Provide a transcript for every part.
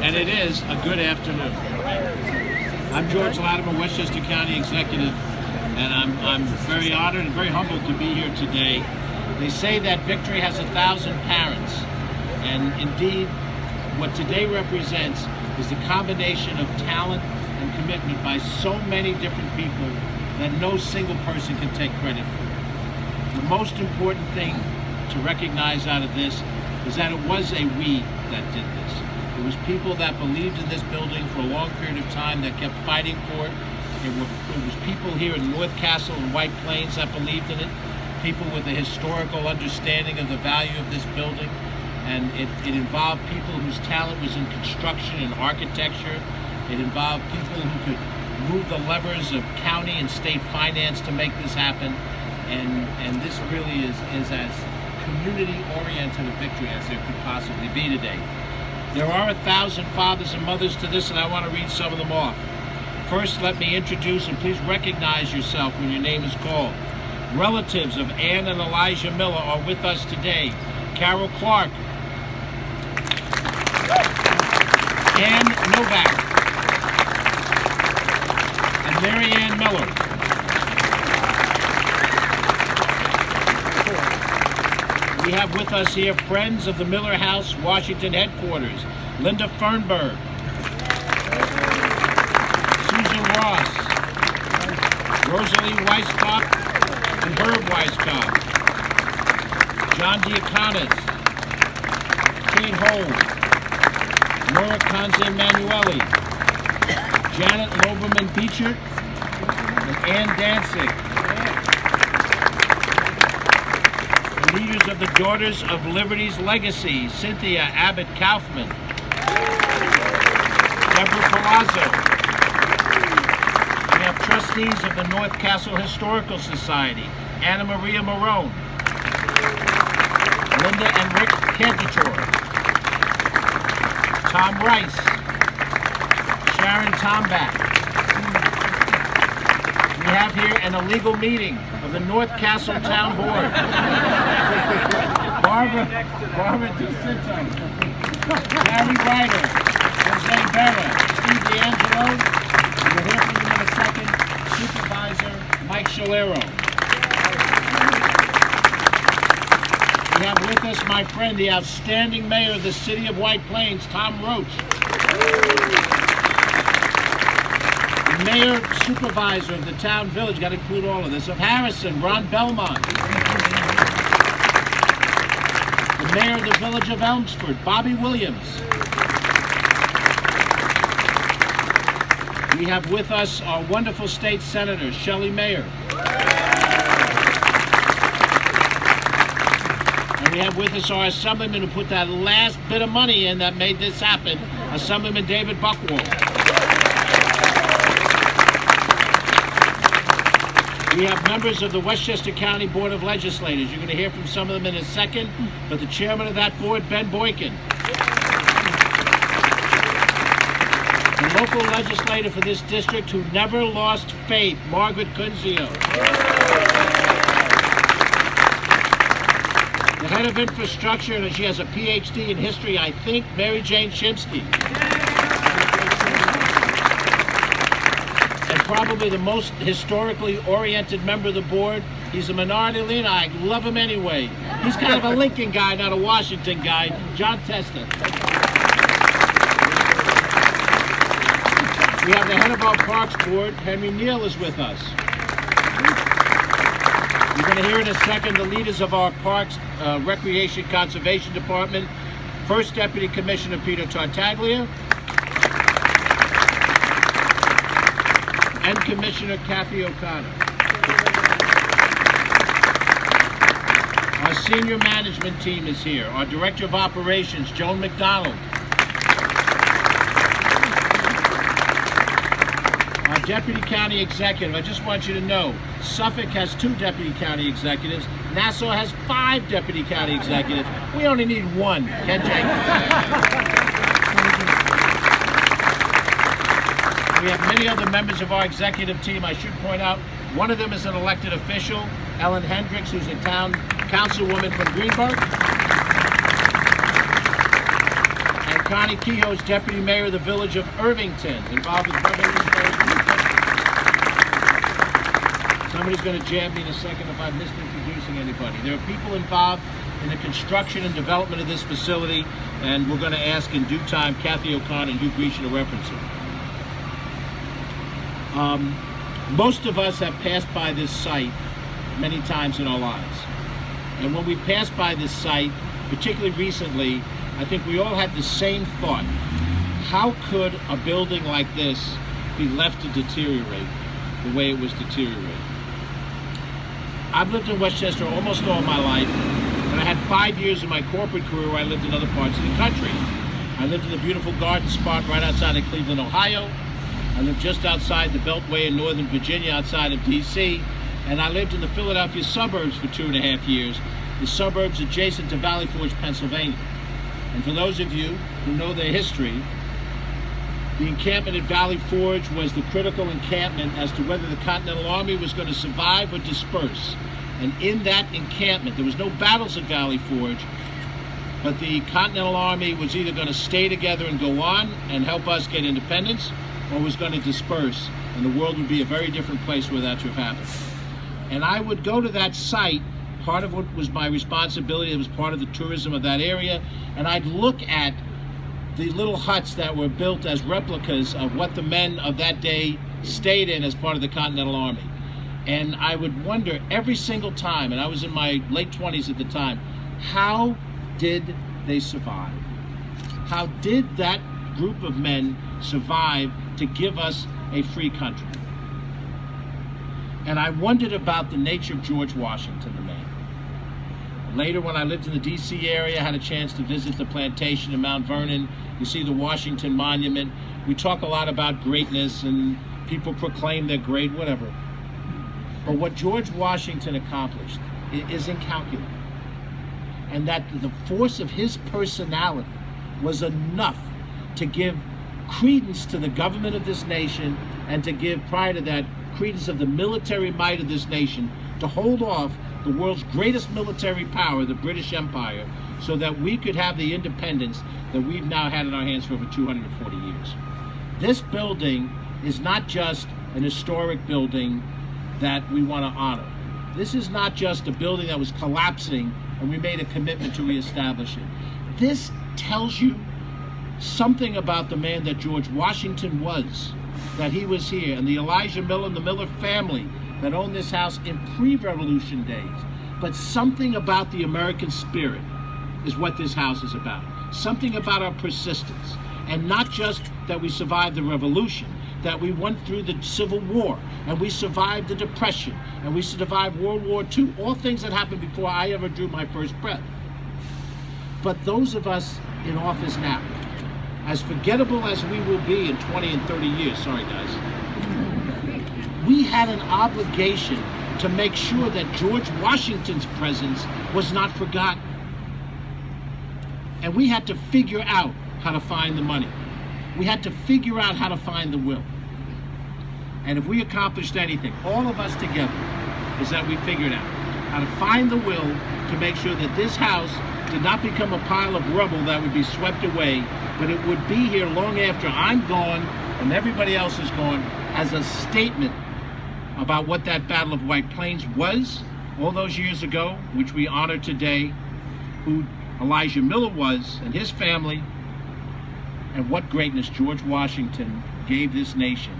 And it is a good afternoon. I'm George Latimer, Westchester County Executive, and I'm very honored and very humbled to be here today. They say that victory has 1,000 parents, and indeed, what today represents is the combination of talent and commitment by so many different people that no single person can take credit for. The most important thing to recognize out of this is that it was a we that did this. It was people that believed in this building for a long period of time that kept fighting for it. It was people here in North Castle and White Plains that believed in it, people with a historical understanding of the value of this building, and it involved people whose talent was in construction and architecture. It involved people who could move the levers of county and state finance to make this happen, and this really is as community-oriented a victory as there could possibly be today. There are 1,000 fathers and mothers to this, and I want to read some of them off. First, let me introduce, and please recognize yourself when your name is called. Relatives of Ann and Elijah Miller are with us today. Carol Clark, Ann Novak, and Mary Ann Miller. We have with us here friends of the Miller House, Washington headquarters. Linda Fernberg, Susan Ross, Rosalie Weisskopf and Herb Weisskopf, John Diaconis, Kate Holmes, Nora Conze Manueli, Janet Loberman Beechert, and Ann Danzig. Leaders of the Daughters of Liberty's Legacy, Cynthia Abbott Kaufman, Deborah Palazzo. We have trustees of the North Castle Historical Society, Anna Maria Marone, Linda and Rick Cantator, Tom Rice, Sharon Tomback. We have here an illegal meeting of the North Castle Town Board. Barbara DeCinto, Gary Ryder, Jose Berra, Steve D'Angelo, and we'll hear from him in a second, Supervisor Mike Shalero. We have with us my friend, the outstanding mayor of the city of White Plains, Tom Roach. The mayor supervisor of the town village, got to include all of this, of Harrison, Ron Belmont. The mayor of the village of Elmsford, Bobby Williams. We have with us our wonderful state senator, Shelley Mayer. And we have with us our assemblyman who put that last bit of money in that made this happen, Assemblyman David Buckwald. We have members of the Westchester County Board of Legislators. You're going to hear from some of them in a second, but the chairman of that board, Ben Boykin. The local legislator for this district who never lost faith, Margaret Kunzio. The head of infrastructure, and she has a PhD in history, I think, Mary Jane Shimsky. Probably the most historically oriented member of the board. He's a minority leader. I love him anyway. He's kind of a Lincoln guy, not a Washington guy. John Testa. We have the head of our Parks Board, Henry Neal, is with us. You're going to hear in a second the leaders of our Parks Recreation Conservation Department. First Deputy Commissioner Peter Tartaglia, and Commissioner Kathy O'Connor. Our senior management team is here. Our Director of Operations, Joan McDonald. Our Deputy County Executive. I just want you to know, Suffolk has 2 Deputy County Executives. Nassau has 5 Deputy County Executives. We only need 1. Ken Jenkins. We have many other members of our executive team. I should point out, one of them is an elected official, Ellen Hendricks, who's a town councilwoman from Greenburgh. And Connie Kehoe is Deputy Mayor of the Village of Irvington, involved with Somebody's going to jab me in a second if I'm misintroducing anybody. There are people involved in the construction and development of this facility, and we're going to ask in due time Kathy O'Connor and Hugh Grecian to reference it. Most of us have passed by this site many times in our lives. And when we pass by this site, particularly recently, I think we all had the same thought. How could a building like this be left to deteriorate the way it was deteriorating? I've lived in Westchester almost all my life, and I had 5 years in my corporate career where I lived in other parts of the country. I lived in the beautiful garden spot right outside of Cleveland, Ohio. I lived just outside the Beltway in Northern Virginia, outside of D.C., and I lived in the Philadelphia suburbs for 2.5 years, the suburbs adjacent to Valley Forge, Pennsylvania. And for those of you who know their history, the encampment at Valley Forge was the critical encampment as to whether the Continental Army was going to survive or disperse. And in that encampment, there was no battles at Valley Forge, but the Continental Army was either going to stay together and go on and help us get independence, or was going to disperse, and the world would be a very different place where that to have happened. And I would go to that site, part of what was my responsibility, it was part of the tourism of that area, and I'd look at the little huts that were built as replicas of what the men of that day stayed in as part of the Continental Army. And I would wonder every single time, and I was in my late 20s at the time, how did they survive? How did that group of men survive to give us a free country? And I wondered about the nature of George Washington, the man. Later, when I lived in the D.C. area, I had a chance to visit the plantation in Mount Vernon. You see the Washington Monument. We talk a lot about greatness, and people proclaim they're great, whatever. But what George Washington accomplished is incalculable. And that the force of his personality was enough to give credence to the government of this nation, and to give, prior to that, credence of the military might of this nation, to hold off the world's greatest military power, the British Empire, so that we could have the independence that we've now had in our hands for over 240 years. This building is not just an historic building that we want to honor. This is not just a building that was collapsing and we made a commitment to reestablish it. This tells you something about the man that George Washington was, that he was here, and the Elijah Miller and the Miller family that owned this house in pre-revolution days. But something about the American spirit is what this house is about. Something about our persistence. And not just that we survived the revolution, that we went through the Civil War, and we survived the Depression, and we survived World War II, all things that happened before I ever drew my first breath. But those of us in office now, as forgettable as we will be in 20 and 30 years, sorry guys, we had an obligation to make sure that George Washington's presence was not forgotten. And we had to figure out how to find the money. We had to figure out how to find the will. And if we accomplished anything, all of us together, is that we figured out how to find the will to make sure that this house did not become a pile of rubble that would be swept away, but it would be here long after I'm gone and everybody else is gone, as a statement about what that Battle of White Plains was all those years ago, which we honor today, who Elijah Miller was and his family, and what greatness George Washington gave this nation,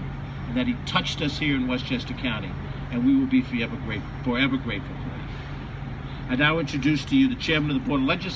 and that he touched us here in Westchester County, and we will be forever grateful for that. I now introduce to you the Chairman of the Board of Legislators,